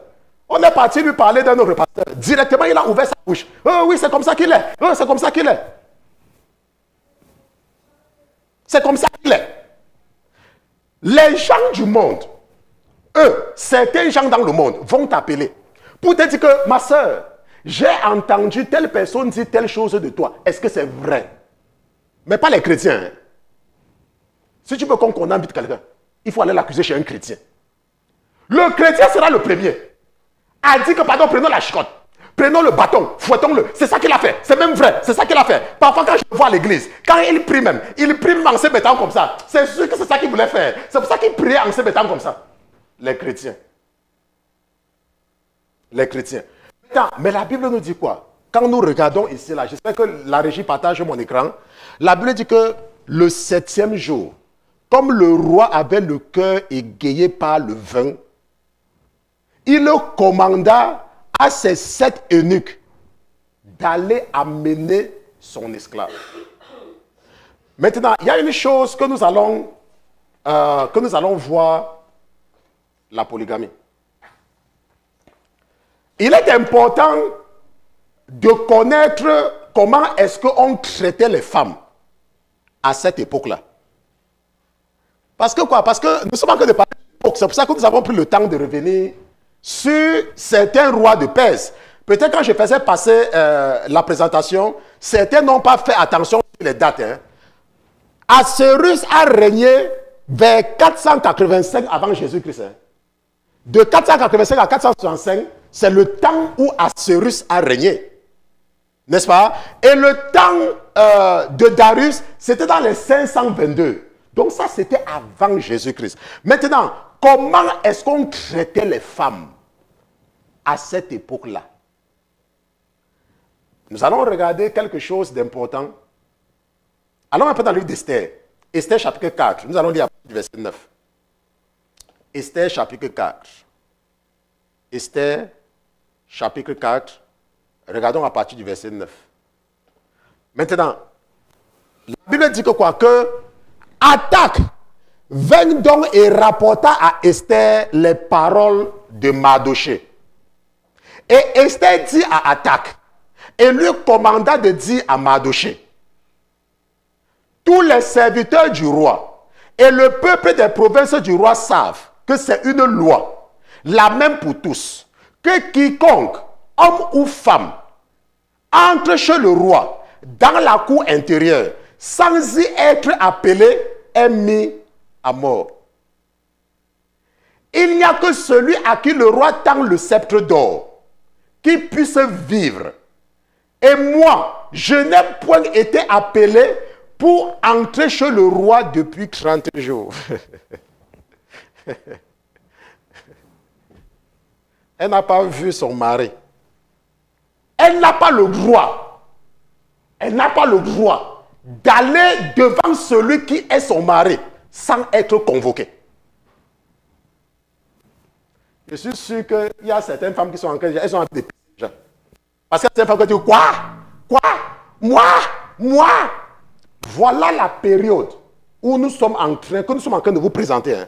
On est parti lui parler d'un autre pasteur. Directement, il a ouvert sa bouche. Oh oui, c'est comme ça qu'il est. Oh, c'est comme ça qu'il est. C'est comme ça qu'il est. Les gens du monde, eux, certains gens dans le monde vont t'appeler pour te dire que, ma soeur, j'ai entendu telle personne dire telle chose de toi. Est-ce que c'est vrai? Mais pas les chrétiens. Hein. Si tu veux qu'on condamne vite quelqu'un, il faut aller l'accuser chez un chrétien. Le chrétien sera le premier à dire que, pardon, prenons la chicotte, prenons le bâton, fouettons-le. C'est ça qu'il a fait. C'est même vrai. C'est ça qu'il a fait. Parfois, quand je le vois à l'église, quand il prie même en se mettant comme ça. C'est sûr que c'est ça qu'il voulait faire. C'est pour ça qu'il priait en se mettant comme ça. Les chrétiens. Les chrétiens. Mais la Bible nous dit quoi? Quand nous regardons ici, là, j'espère que la régie partage mon écran. La Bible dit que le 7e jour, comme le roi avait le cœur égayé par le vin, il commanda à ses 7 eunuques d'aller amener son esclave. Maintenant, il y a une chose que nous allons voir, la polygamie. Il est important de connaître comment est-ce qu'on traitait les femmes à cette époque-là. Parce que quoi? Parce que nous sommes en train de parler d'époque. C'est pour ça que nous avons pris le temps de revenir sur certains rois de Perse. Peut-être quand je faisais passer la présentation, certains n'ont pas fait attention sur les dates. Hein. Assuérus a régné vers 485 avant Jésus-Christ. Hein. De 485 à 465, c'est le temps où Assuérus a régné. N'est-ce pas? Et le temps de Darius, c'était dans les 522. Donc ça, c'était avant Jésus-Christ. Maintenant, comment est-ce qu'on traitait les femmes à cette époque-là? Nous allons regarder quelque chose d'important. Allons un peu dans le livre d'Esther. Esther chapitre 4. Nous allons lire à partir du verset 9. Esther chapitre 4. Esther chapitre 4. Regardons à partir du verset 9. Maintenant, la Bible dit que quoi? Que Attaque vint donc et rapporta à Esther les paroles de Mardochée. Et Esther dit à Attaque, et lui commanda de dire à Mardochée, tous les serviteurs du roi et le peuple des provinces du roi savent que c'est une loi, la même pour tous, que quiconque, homme ou femme, entre chez le roi dans la cour intérieure, sans y être appelé, est mis à mort. Il n'y a que celui à qui le roi tend le sceptre d'or, qui puisse vivre. Et moi, je n'ai point été appelé pour entrer chez le roi depuis 30 jours. Elle n'a pas vu son mari. Elle n'a pas le droit. Elle n'a pas le droit d'aller devant celui qui est son mari sans être convoquée. Je suis sûr qu'il y a certaines femmes qui sont en train de... Elles sont en train de... Parce qu'il y a certaines femmes qui disent, quoi? Quoi? Moi? Voilà la période où nous sommes en train de vous présenter. Hein.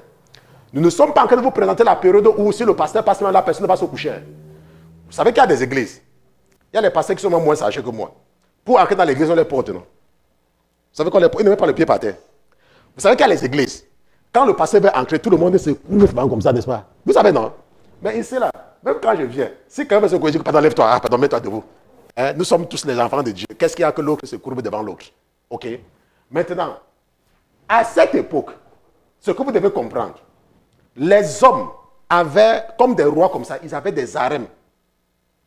Nous ne sommes pas en train de vous présenter la période où si le pasteur passe, la personne va se coucher. Hein. Vous savez qu'il y a des églises. Il y a les pasteurs qui sont moins âgés que moi. Pour entrer dans l'église, on les porte, non? Vous savez qu'on ne met pas le pied par terre. Vous savez qu'il y a les églises. Quand le pasteur veut entrer, tout le monde se couvre comme ça, n'est-ce pas? Vous savez, non? Mais ici, là, même quand je viens, si quelqu'un veut se couvrir, je dis, pardon, lève-toi, pardon, mets-toi debout. Hein? Nous sommes tous les enfants de Dieu. Qu'est-ce qu'il y a que l'autre se courbe devant l'autre? Ok? Maintenant, à cette époque, ce que vous devez comprendre, les hommes avaient, comme des rois comme ça, ils avaient des harems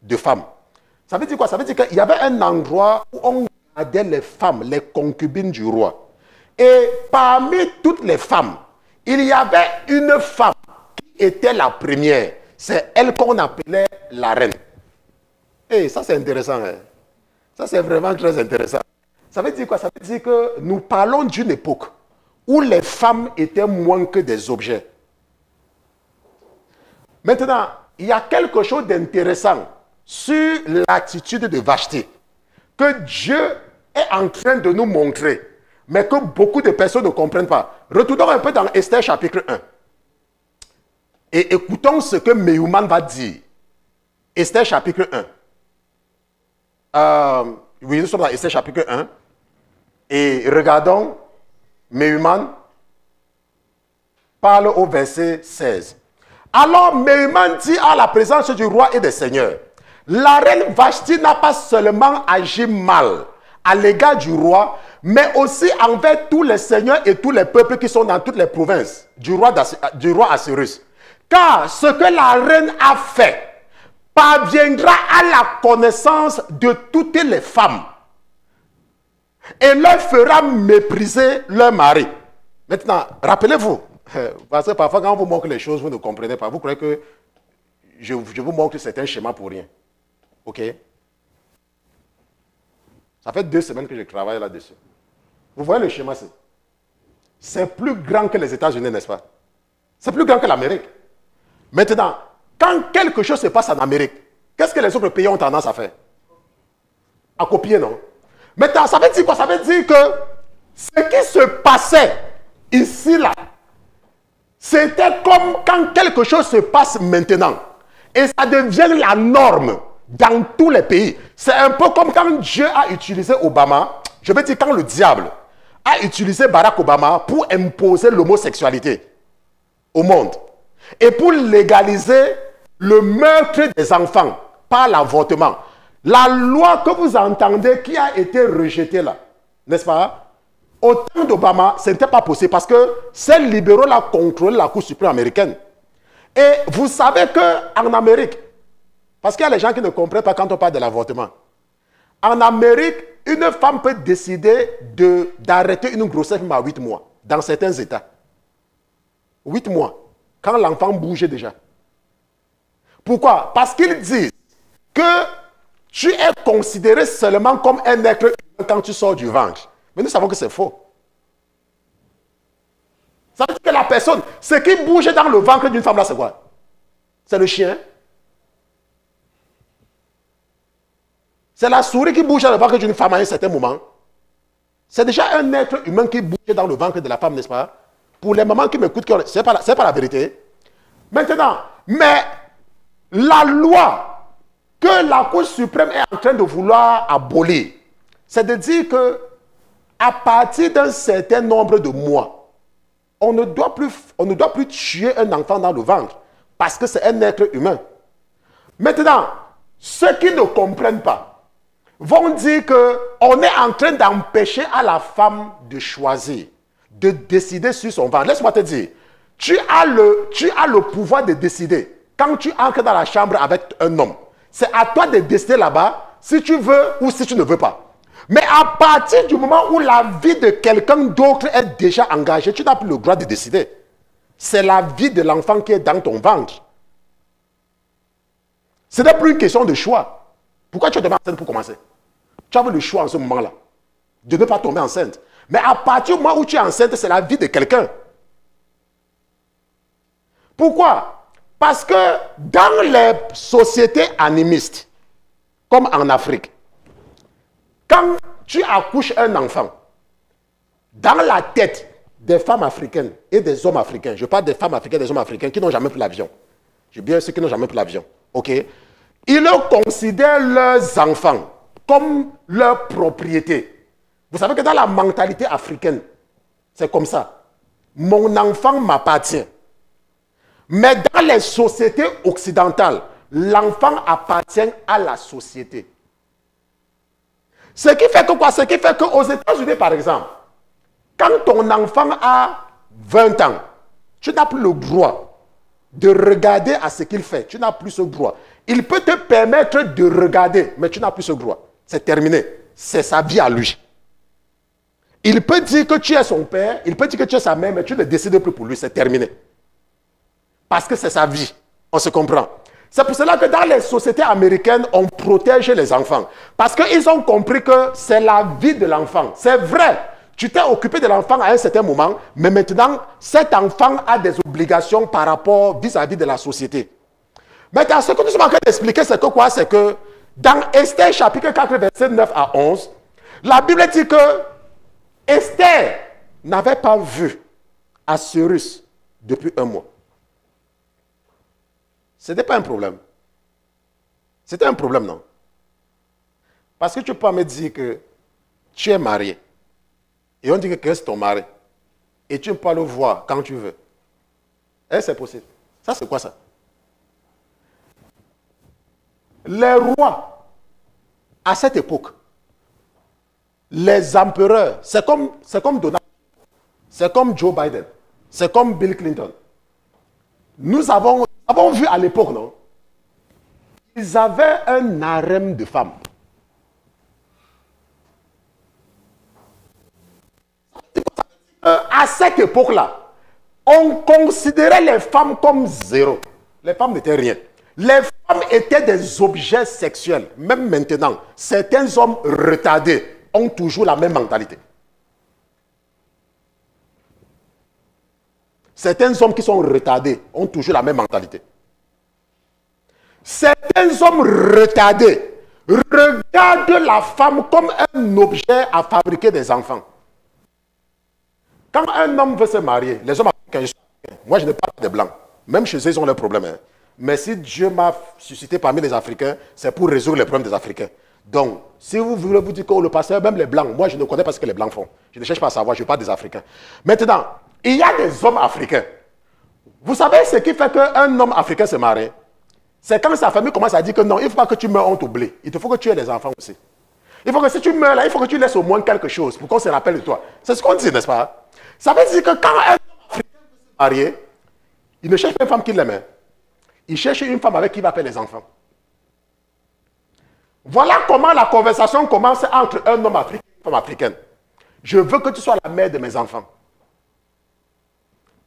de femmes. Ça veut dire quoi? Ça veut dire qu'il y avait un endroit où on gardait les femmes, les concubines du roi. Et parmi toutes les femmes, il y avait une femme qui était la première. C'est elle qu'on appelait la reine. Et ça, c'est intéressant. Hein? Ça, c'est vraiment très intéressant. Ça veut dire quoi? Ça veut dire que nous parlons d'une époque où les femmes étaient moins que des objets. Maintenant, il y a quelque chose d'intéressant sur l'attitude de Vashti que Dieu est en train de nous montrer, mais que beaucoup de personnes ne comprennent pas. Retournons un peu dans Esther chapitre 1 et écoutons ce que Mehuman va dire. Esther chapitre 1. Oui, nous sommes dans Esther chapitre 1 et regardons, Mehuman parle au verset 16. Alors Mehuman dit à la présence du roi et des seigneurs, la reine Vashti n'a pas seulement agi mal à l'égard du roi, mais aussi envers tous les seigneurs et tous les peuples qui sont dans toutes les provinces du roi Assyrus. Car ce que la reine a fait parviendra à la connaissance de toutes les femmes et leur fera mépriser leur mari. Maintenant, rappelez-vous, parce que parfois quand on vous montre les choses, vous ne comprenez pas. Vous croyez que je vous montre certains schémas pour rien. Ok? Ça fait 2 semaines que je travaille là-dessus. Vous voyez le schéma, c'est plus grand que les États-Unis, n'est-ce pas? C'est plus grand que l'Amérique. Maintenant, quand quelque chose se passe en Amérique, qu'est-ce que les autres pays ont tendance à faire? À copier, non? Maintenant, ça veut dire quoi? Ça veut dire que ce qui se passait ici, là, c'était comme quand quelque chose se passe maintenant. Et ça devient la norme dans tous les pays. C'est un peu comme quand Dieu a utilisé Obama, je veux dire quand le diable a utilisé Barack Obama pour imposer l'homosexualité au monde. Et pour légaliser le meurtre des enfants par l'avortement. La loi que vous entendez qui a été rejetée là, n'est-ce pas? Au temps d'Obama, ce n'était pas possible parce que ces libéraux-là contrôlaient la Cour suprême américaine. Et vous savez qu'en Amérique, parce qu'il y a les gens qui ne comprennent pas quand on parle de l'avortement. En Amérique, une femme peut décider d'arrêter une grossesse même à 8 mois, dans certains États. 8 mois, quand l'enfant bouge déjà. Pourquoi? Parce qu'ils disent que tu es considéré seulement comme un être humain quand tu sors du ventre. Mais nous savons que c'est faux. Ça veut dire que la personne, ce qui bouge dans le ventre d'une femme là, c'est quoi? C'est le chien. C'est la souris qui bouge dans le ventre d'une femme à un certain moment. C'est déjà un être humain qui bouge dans le ventre de la femme, n'est-ce pas? Pour les mamans qui m'écoutent, ce n'est pas la vérité. Maintenant, mais la loi que la Cour suprême est en train de vouloir abolir, c'est de dire que à partir d'un certain nombre de mois, on ne doit plus tuer un enfant dans le ventre parce que c'est un être humain. Maintenant, ceux qui ne comprennent pas vont dire qu'on est en train d'empêcher à la femme de choisir, de décider sur son ventre. Laisse-moi te dire, tu as le pouvoir de décider. Quand tu entres dans la chambre avec un homme, c'est à toi de décider là-bas si tu veux ou si tu ne veux pas. Mais à partir du moment où la vie de quelqu'un d'autre est déjà engagée, tu n'as plus le droit de décider. C'est la vie de l'enfant qui est dans ton ventre. Ce n'est plus une question de choix. Pourquoi tu es tombé enceinte pour commencer? Tu avais le choix en ce moment-là de ne pas tomber enceinte. Mais à partir du moment où tu es enceinte, c'est la vie de quelqu'un. Pourquoi? Parce que dans les sociétés animistes, comme en Afrique, quand tu accouches un enfant, dans la tête des femmes africaines et des hommes africains, je parle des femmes africaines et des hommes africains qui n'ont jamais pris l'avion. J'ai bien ceux qui n'ont jamais pris l'avion. Ok? Ils considèrent leurs enfants comme leur propriété. Vous savez que dans la mentalité africaine, c'est comme ça. Mon enfant m'appartient. Mais dans les sociétés occidentales, l'enfant appartient à la société. Ce qui fait que quoi? Ce qui fait qu'aux États-Unis, par exemple, quand ton enfant a 20 ans, tu n'as plus le droit de regarder à ce qu'il fait. Tu n'as plus ce droit. Il peut te permettre de regarder, mais tu n'as plus ce droit. C'est terminé. C'est sa vie à lui. Il peut dire que tu es son père, il peut dire que tu es sa mère, mais tu ne décides plus pour lui. C'est terminé. Parce que c'est sa vie. On se comprend. C'est pour cela que dans les sociétés américaines, on protège les enfants. Parce qu'ils ont compris que c'est la vie de l'enfant. C'est vrai. Tu t'es occupé de l'enfant à un certain moment, mais maintenant, cet enfant a des obligations par rapport vis-à-vis de la société. Maintenant, ce que nous sommes en train d'expliquer, c'est que quoi? C'est que dans Esther chapitre 4, verset 9 à 11, la Bible dit que Esther n'avait pas vu Assuérus depuis un mois. Ce n'était pas un problème. C'était un problème, non? Parce que tu peux me dire que tu es marié. Et on dit que c'est ton mari. Et tu peux le voir quand tu veux. Et c'est possible. Ça, c'est quoi ça? Les rois, à cette époque, les empereurs, c'est comme Donald, c'est comme Joe Biden, c'est comme Bill Clinton. Nous avons vu à l'époque, non? Ils avaient un harem de femmes. À cette époque-là, on considérait les femmes comme zéro. Les femmes n'étaient rien. Les femmes étaient des objets sexuels. Même maintenant, certains hommes retardés ont toujours la même mentalité. Certains hommes qui sont retardés ont toujours la même mentalité. Certains hommes retardés regardent la femme comme un objet à fabriquer des enfants. Quand un homme veut se marier, les hommes africains, moi je ne parle pas des blancs, même chez eux ils ont leurs problèmes. Hein. Mais si Dieu m'a suscité parmi les Africains, c'est pour résoudre les problèmes des Africains. Donc, si vous voulez vous dire que le pasteur, même les blancs, moi je ne connais pas ce que les blancs font. Je ne cherche pas à savoir, je parle des Africains. Maintenant, il y a des hommes africains. Vous savez ce qui fait qu'un homme africain se marie? C'est quand sa famille commence à dire que non, il ne faut pas que tu meurs en t'oublie. Il te faut que tu aies des enfants aussi. Il faut que si tu meurs là, il faut que tu laisses au moins quelque chose pour qu'on se rappelle de toi. C'est ce qu'on dit, n'est-ce pas? Ça veut dire que quand un homme africain veut se marier, il ne cherche pas une femme qui l'aime. Il cherche une femme avec qui il va faire les enfants. Voilà comment la conversation commence entre un homme africain et une femme africaine. Je veux que tu sois la mère de mes enfants.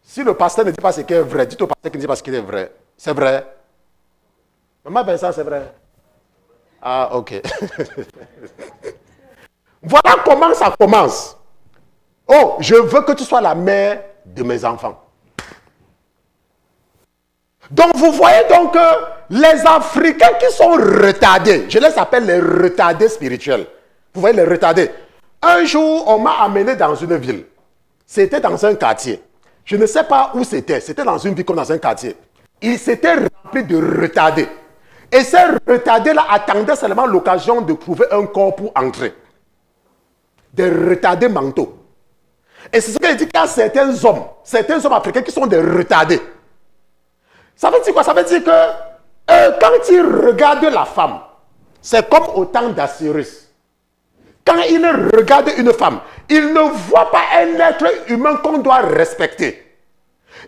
Si le pasteur ne dit pas ce qui est vrai, dites au pasteur qui ne dit pas ce qui est vrai. C'est vrai. Maman Vincent, c'est vrai. Ah, ok. Voilà comment ça commence. Oh, je veux que tu sois la mère de mes enfants. Donc, vous voyez donc que les Africains qui sont retardés, je les appelle les retardés spirituels. Vous voyez les retardés. Un jour, on m'a amené dans une ville. C'était dans un quartier. Je ne sais pas où c'était. C'était dans une ville comme dans un quartier. Il s'était rempli de retardés. Et ces retardés-là attendaient seulement l'occasion de trouver un corps pour entrer. Des retardés mentaux. Et c'est ce qu'il dit qu'il y a certains hommes africains qui sont des retardés. Ça veut dire quoi? Ça veut dire que quand ils regardent la femme, c'est comme au temps d'Assuérus. Quand ils regardent une femme, ils ne voient pas un être humain qu'on doit respecter.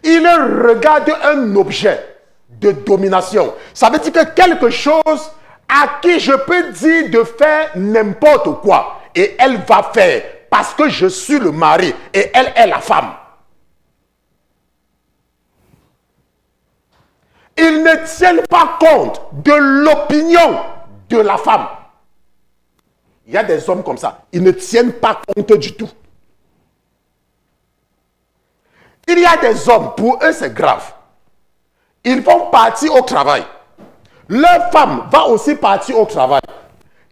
Ils regardent un objet de domination. Ça veut dire que quelque chose à qui je peux dire de faire n'importe quoi. et elle va faire parce que je suis le mari et elle est la femme. Ils ne tiennent pas compte de l'opinion de la femme. Il y a des hommes comme ça. Ils ne tiennent pas compte du tout. Il y a des hommes, pour eux c'est grave. Ils vont partir au travail. Leur femme va aussi partir au travail.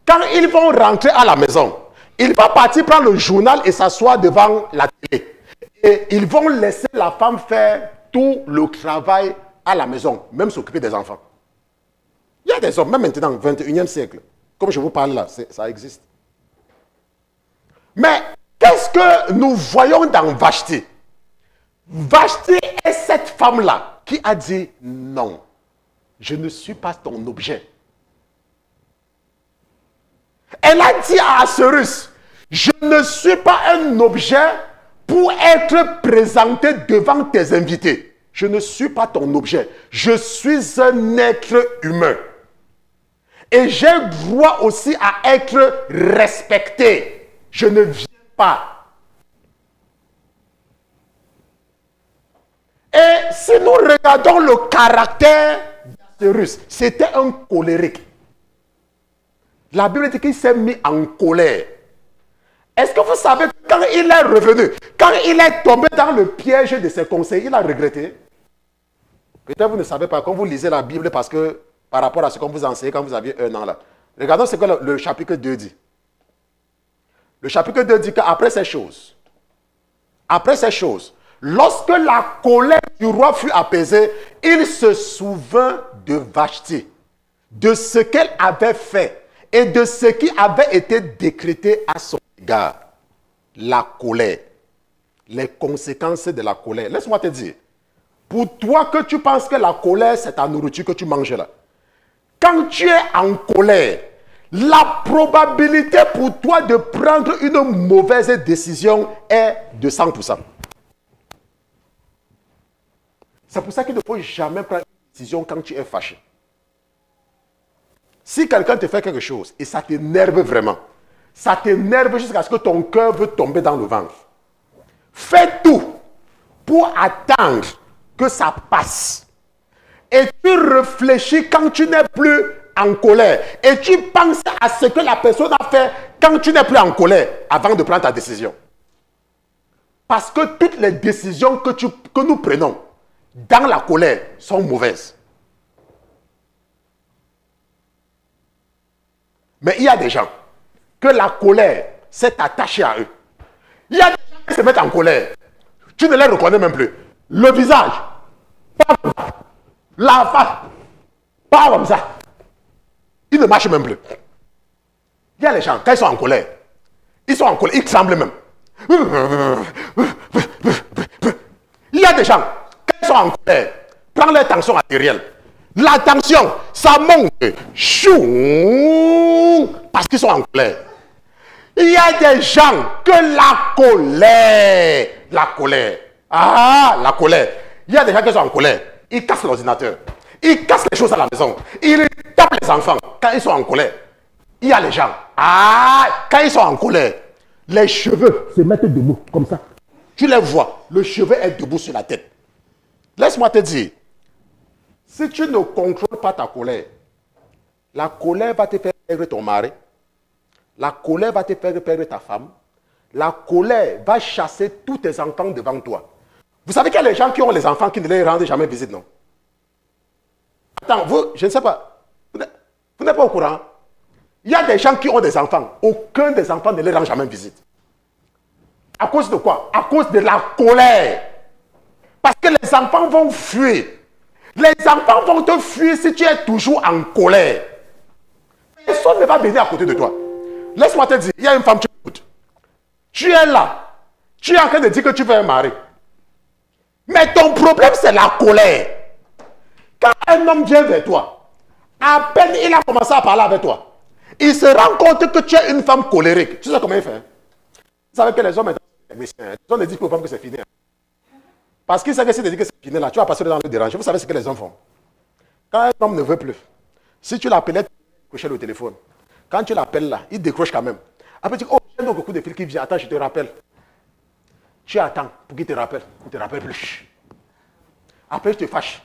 Quand ils vont rentrer à la maison, ils vont partir prendre le journal et s'asseoir devant la télé. Et ils vont laisser la femme faire tout le travail à la maison, même s'occuper des enfants. Il y a des hommes, même maintenant, au 21e siècle, comme je vous parle là, ça existe. Mais qu'est-ce que nous voyons dans Vashti? Vashti est cette femme-là qui a dit non, je ne suis pas ton objet. Elle a dit à Assuérus, je ne suis pas un objet pour être présenté devant tes invités. Je ne suis pas ton objet. Je suis un être humain. Et j'ai droit aussi à être respecté. Je ne viens pas. Et si nous regardons le caractère d'Assuérus, c'était un colérique. La Bible dit qu'il s'est mis en colère. Est-ce que vous savez que quand il est revenu, quand il est tombé dans le piège de ses conseils, il a regretté? Peut-être vous ne savez pas, quand vous lisez la Bible, parce que par rapport à ce qu'on vous enseignait quand vous aviez 1 an là. Regardons ce que le chapitre 2 dit. Le chapitre 2 dit qu'après ces choses, lorsque la colère du roi fut apaisée, il se souvint de Vashti, de ce qu'elle avait fait et de ce qui avait été décrété à son égard. La colère, les conséquences de la colère. Laisse-moi te dire, pour toi que tu penses que la colère c'est ta nourriture que tu manges là, quand tu es en colère, la probabilité pour toi de prendre une mauvaise décision est de 100%. C'est pour ça qu'il ne faut jamais prendre une décision quand tu es fâché. Si quelqu'un te fait quelque chose et ça t'énerve vraiment, ça t'énerve jusqu'à ce que ton cœur veut tomber dans le ventre, fais tout pour attendre que ça passe. Et tu réfléchis quand tu n'es plus en colère. Et tu penses à ce que la personne a fait quand tu n'es plus en colère avant de prendre ta décision. Parce que toutes les décisions que nous prenons dans la colère sont mauvaises. Mais il y a des gens que la colère s'est attachée à eux. Il y a des gens qui se mettent en colère. Tu ne les reconnais même plus. Le visage, pas comme ça. La face, pas comme ça. Ils ne marchent même plus. Il y a les gens, quand ils sont en colère, ils tremblent même. Il y a des gens, quand ils sont en colère, prends leur tension artérielle. La tension, ça monte. Chou, parce qu'ils sont en colère. Il y a des gens que la colère. Il y a des gens qui sont en colère. Ils cassent l'ordinateur. Ils cassent les choses à la maison. Ils tapent les enfants quand ils sont en colère. Il y a les gens. Quand ils sont en colère, les cheveux se mettent debout, comme ça. Tu les vois, le cheveu est debout sur la tête. Laisse-moi te dire, si tu ne contrôles pas ta colère, la colère va te faire perdre ton mari. La colère va te faire perdre ta femme. La colère va chasser tous tes enfants devant toi. Vous savez qu'il y a les gens qui ont les enfants qui ne les rendent jamais visite, non? Attends, vous, je ne sais pas. Vous n'êtes pas au courant? Il y a des gens qui ont des enfants. Aucun des enfants ne les rend jamais visite. À cause de quoi? À cause de la colère. Parce que les enfants vont fuir. Les enfants vont te fuir si tu es toujours en colère. Personne ne va venir à côté de toi. Laisse-moi te dire, il y a une femme, tu écoutes. Tu es là. Tu es en train de dire que tu veux un mari. Mais ton problème, c'est la colère. Quand un homme vient vers toi, à peine il a commencé à parler avec toi, il se rend compte que tu es une femme colérique. Tu sais comment il fait? Vous savez que les hommes sont techniciens. Les hommes ne disent pas aux femmes que c'est fini. Parce qu'ils savent que si tu dis que c'est fini, là, tu vas passer dans le déranger. Vous savez ce que les hommes font? Quand un homme ne veut plus, si tu l'appelais, tu décroches le téléphone. Quand tu l'appelles là, il décroche quand même. Après, tu dis, oh, un autre coup de fil qui vient. Attends, je te rappelle. Tu attends pour qu'il te rappelle. Il ne te rappelle plus. Après, je te fâche.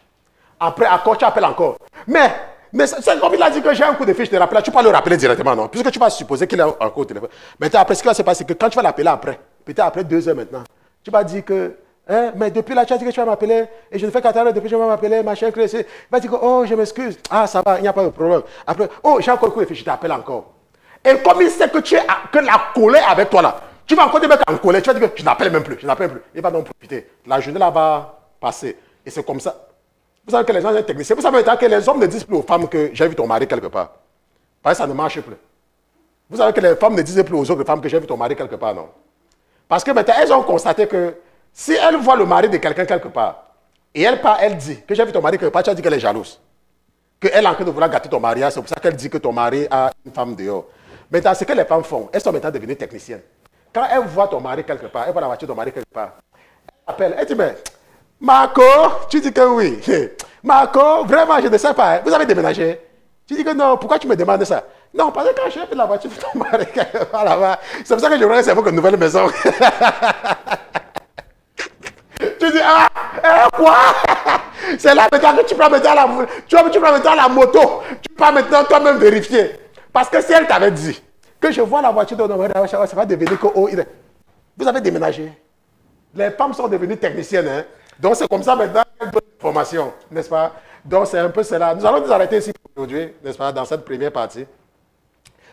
Après, encore, tu appelles encore. Mais c'est comme il a dit que j'ai un coup de fil, je te rappelle. Tu peux le rappeler directement, non? Puisque tu vas supposer qu'il est encore au téléphone. Maintenant, après, ce qui va se passer, c'est que quand tu vas l'appeler après, peut-être après 2 heures maintenant, tu vas dire que, hein, mais depuis là, tu as dit que tu vas m'appeler, et je ne fais qu'attendre depuis que tu vas m'appeler, machin, que il va dire que, oh, je m'excuse. Ah, ça va, il n'y a pas de problème. Après, oh, j'ai encore un coup de fil, je t'appelle encore. Et comme il sait que que la colère avec toi là, tu vas encore te mettre en colère, tu vas dire que je n'appelle même plus, je n'appelle plus. Il va donc profiter. La journée là va passer. Et c'est comme ça. Vous savez que les gens sont techniciens. Vous savez que les hommes ne disent plus aux femmes que j'ai vu ton mari quelque part. Parce que ça ne marche plus. Vous savez que les femmes ne disent plus aux autres femmes que j'ai vu ton mari quelque part, non? Parce que maintenant, elles ont constaté que si elles voient le mari de quelqu'un quelque part, et elle part, elle dit que j'ai vu ton mari quelque part, tu as dit qu'elle est jalouse. Qu'elle est en train de vouloir gâter ton mariage, c'est pour ça qu'elle dit que ton mari a une femme dehors. Maintenant, ce que les femmes font, elles sont maintenant devenues techniciennes. Quand elles voient ton mari quelque part, elles voient la voiture de ton mari quelque part, elles appellent, elles disent, mais Marco, tu dis que oui. Marco, vraiment, je ne sais pas. Vous avez déménagé? Tu dis que non. Pourquoi tu me demandes ça? Non, parce que quand j'ai fait la voiture de ton mari, c'est pour ça que je voudrais savoir une nouvelle maison. Tu dis, quoi? C'est là maintenant que tu prends maintenant la moto. Tu prends maintenant toi-même vérifier. Parce que si elle t'avait dit que je vois la voiture de ton mari, ça va devenir que, oh, vous avez déménagé. Les femmes sont devenues techniciennes, hein? Donc c'est comme ça maintenant une bonne formation, n'est-ce pas? Donc c'est un peu cela. Nous allons nous arrêter ici aujourd'hui, n'est-ce pas, dans cette première partie.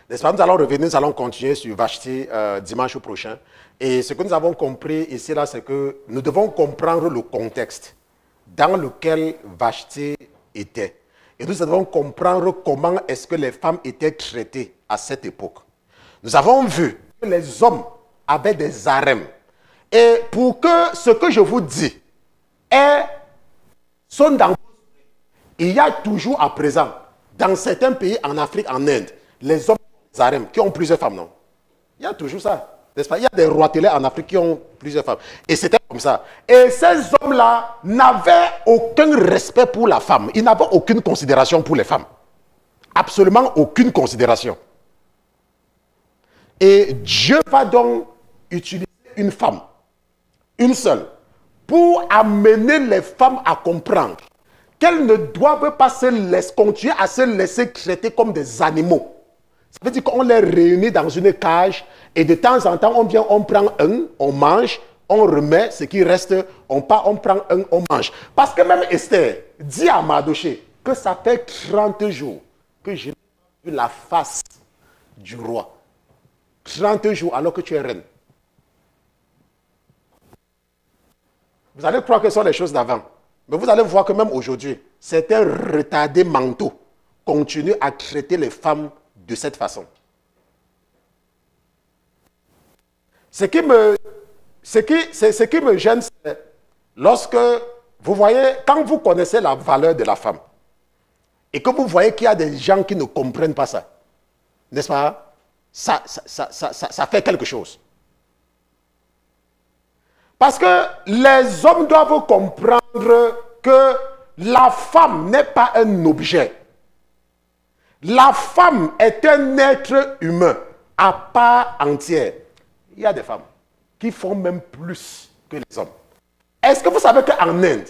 N'est-ce pas? Nous allons revenir, nous allons continuer sur Vashti dimanche prochain. Et ce que nous avons compris ici, là, c'est que nous devons comprendre le contexte dans lequel Vashti était. Et nous devons comprendre comment est-ce que les femmes étaient traitées à cette époque. Nous avons vu que les hommes avaient des harems. Et pour que ce que je vous dis sont dans... Il y a toujours à présent, dans certains pays en Afrique, en Inde, les hommes des harems qui ont plusieurs femmes, non? Il y a toujours ça, n'est-ce pas? Il y a des roitelets en Afrique qui ont plusieurs femmes. Et c'était comme ça. Et ces hommes-là n'avaient aucun respect pour la femme. Ils n'avaient aucune considération pour les femmes. Absolument aucune considération. Et Dieu va donc utiliser une femme, une seule, pour amener les femmes à comprendre qu'elles ne doivent pas continuer à se laisser traiter comme des animaux. Ça veut dire qu'on les réunit dans une cage et de temps en temps, on vient, on prend un, on mange, on remet ce qui reste, on part, on prend un, on mange. Parce que même Esther dit à Mardoché que ça fait 30 jours que je n'ai pas vu la face du roi. 30 jours alors que tu es reine. Vous allez croire que ce sont les choses d'avant. Mais vous allez voir que même aujourd'hui, certains retardés mentaux continuent à traiter les femmes de cette façon. Ce qui me gêne, c'est lorsque vous voyez, quand vous connaissez la valeur de la femme, et que vous voyez qu'il y a des gens qui ne comprennent pas ça, n'est-ce pas? Ça fait quelque chose. Parce que les hommes doivent comprendre que la femme n'est pas un objet. La femme est un être humain à part entière. Il y a des femmes qui font même plus que les hommes. Est-ce que vous savez qu'en Inde,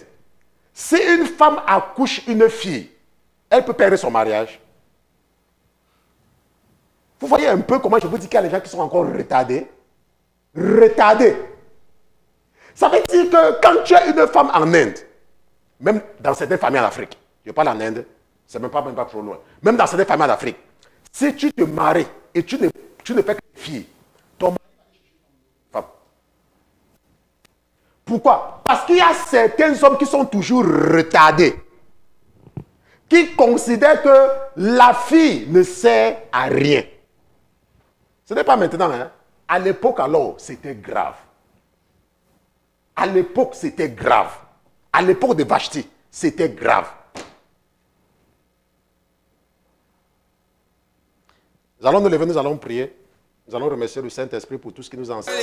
si une femme accouche une fille, elle peut perdre son mariage? Vous voyez un peu comment je vous dis qu'il y a des gens qui sont encore retardés? Retardés. Ça veut dire que quand tu as une femme en Inde, même dans certaines familles en Afrique, je parle en Inde, c'est même pas trop loin, même dans certaines familles en Afrique, si tu te maries et tu ne fais que des filles, ton mari va chercher une femme. Pourquoi? Parce qu'il y a certains hommes qui sont toujours retardés, qui considèrent que la fille ne sert à rien. Ce n'est pas maintenant, hein. À l'époque alors, c'était grave. À l'époque, c'était grave. À l'époque de Vashti, c'était grave. Nous allons nous lever, nous allons prier. Nous allons remercier le Saint-Esprit pour tout ce qu'il nous a enseigné.